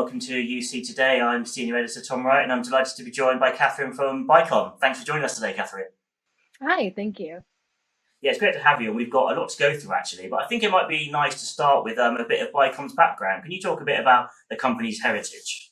welcome to UC Today. I'm Senior Editor Tom Wright, and I'm delighted to be joined by Katherine from Bicom. Thanks for joining us today, Katherine. Hi, thank you. Yeah, it's great to have you, and we've got a lot to go through actually, but I think it might be nice to start with a bit of Bicom's background. Can you talk a bit about the company's heritage?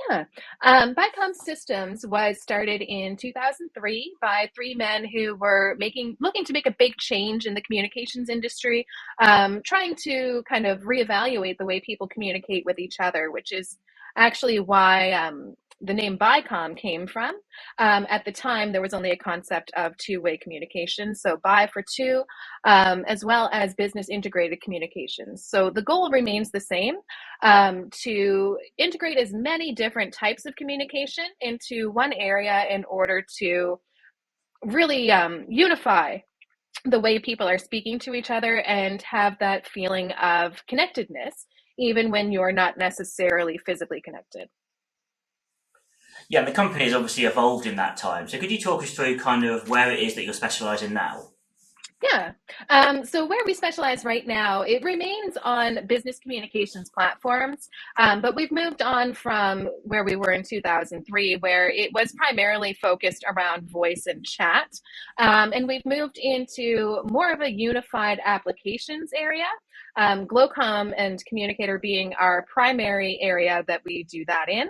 Yeah. Bicom Systems was started in 2003 by three men who were looking to make a big change in the communications industry, trying to kind of reevaluate the way people communicate with each other, which is actually why the name Bicom came from. At the time, there was only a concept of two-way communication, so bi for two, as well as business integrated communications. So the goal remains the same, to integrate as many different types of communication into one area in order to really unify the way people are speaking to each other and have that feeling of connectedness, even when you're not necessarily physically connected. Yeah, and the company has obviously evolved in that time. So could you talk us through kind of where it is that you're specialising now? Yeah. So where we specialize right now, it remains on business communications platforms, but we've moved on from where we were in 2003, where it was primarily focused around voice and chat. And we've moved into more of a unified applications area. Glocom and Communicator being our primary area that we do that in.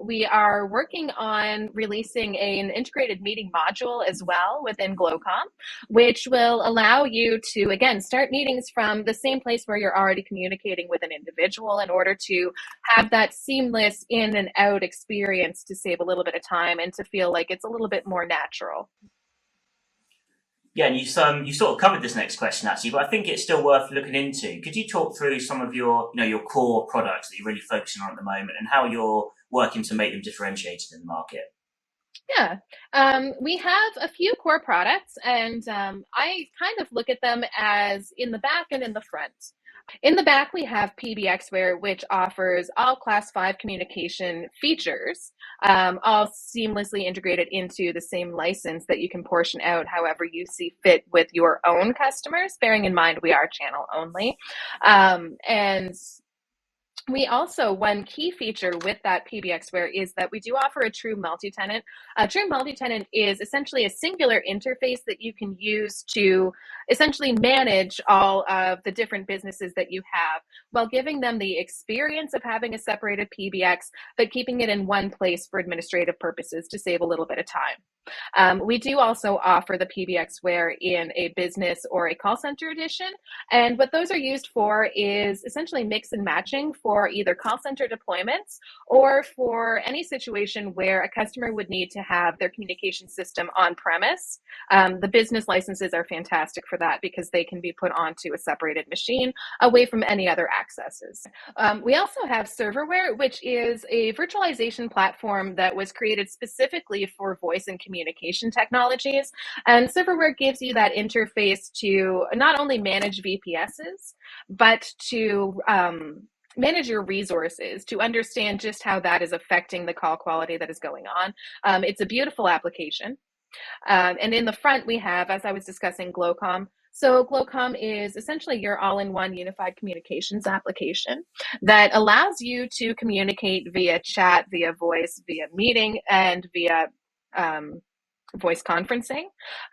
We are working on releasing an integrated meeting module as well within Glocom, which will allow you to, again, start meetings from the same place where you're already communicating with an individual in order to have that seamless in and out experience to save a little bit of time and to feel like it's a little bit more natural. Yeah, and you sort of covered this next question actually, but I think it's still worth looking into. Could you talk through some of your core products that you're really focusing on at the moment and how you're working to make them differentiated in the market? Yeah, we have a few core products, and I kind of look at them as in the back and in the front. In the back, we have PBXware, which offers all Class 5 communication features, all seamlessly integrated into the same license that you can portion out however you see fit with your own customers, bearing in mind we are channel only. And we also, one key feature with that PBXware is that we do offer a true multi-tenant. A true multi-tenant is essentially a singular interface that you can use to essentially manage all of the different businesses that you have while giving them the experience of having a separated PBX, but keeping it in one place for administrative purposes to save a little bit of time. We do also offer the PBXware in a business or a call center edition. And what those are used for is essentially mix and matching for either call center deployments or for any situation where a customer would need to have their communication system on premise. The business licenses are fantastic for that because they can be put onto a separated machine away from any other accesses. We also have Serverware, which is a virtualization platform that was created specifically for voice and communication technologies. And Serverware gives you that interface to not only manage VPSs, but to manage your resources, to understand just how that is affecting the call quality that is going on. It's a beautiful application. And in the front, we have, as I was discussing, Glocom. So Glocom is essentially your all-in-one unified communications application that allows you to communicate via chat, via voice, via meeting, and via voice conferencing.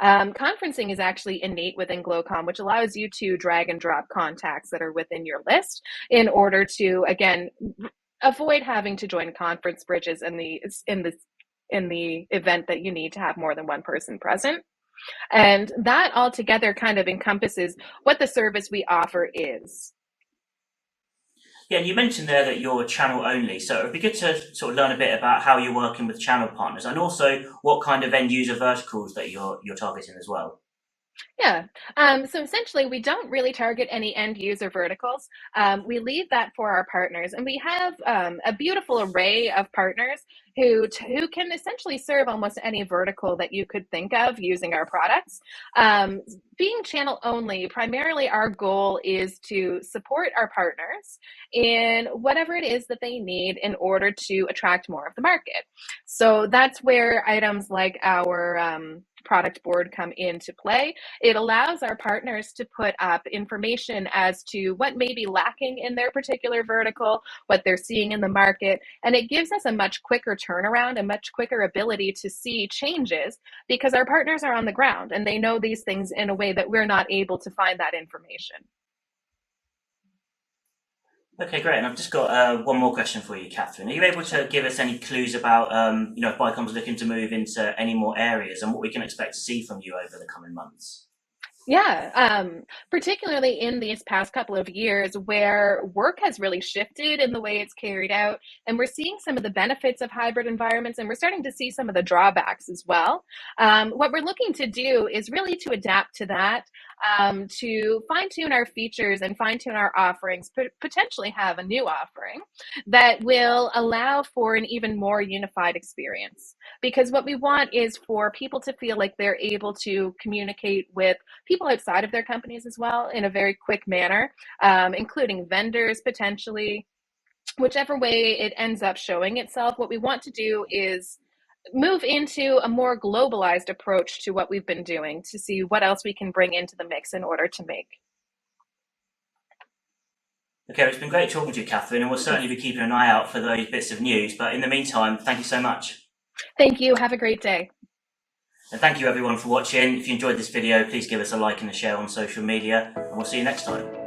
Conferencing is actually innate within Glocom, which allows you to drag and drop contacts that are within your list in order to, again, avoid having to join conference bridges in the event that you need to have more than one person present. And that altogether kind of encompasses what the service we offer is. Yeah, and you mentioned there that you're channel only, so it'd be good to sort of learn a bit about how you're working with channel partners and also what kind of end user verticals that you're targeting as well. Yeah. So essentially, we don't really target any end user verticals. We leave that for our partners, and we have a beautiful array of partners. who can essentially serve almost any vertical that you could think of using our products. Being channel only, primarily our goal is to support our partners in whatever it is that they need in order to attract more of the market. So that's where items like our product board come into play. It allows our partners to put up information as to what may be lacking in their particular vertical, what they're seeing in the market, and it gives us a much quicker turnaround, a much quicker ability to see changes because our partners are on the ground and they know these things in a way that we're not able to find that information. Okay, great. And I've just got one more question for you, Katherine. Are you able to give us any clues about, if Bicom's looking to move into any more areas and what we can expect to see from you over the coming months? Yeah, particularly in these past couple of years where work has really shifted in the way it's carried out, and we're seeing some of the benefits of hybrid environments, and we're starting to see some of the drawbacks as well. What we're looking to do is really to adapt to that, to fine tune our features and fine tune our offerings, potentially have a new offering that will allow for an even more unified experience. Because what we want is for people to feel like they're able to communicate with people outside of their companies as well in a very quick manner, including vendors potentially. Whichever way it ends up showing itself, what we want to do is move into a more globalized approach to what we've been doing to see what else we can bring into the mix in order to make. Okay, well, it's been great talking to you, Katherine, and we'll certainly be keeping an eye out for those bits of news. But in the meantime, thank you so much. Thank you. Have a great day. And thank you everyone for watching. If you enjoyed this video, please give us a like and a share on social media, and we'll see you next time.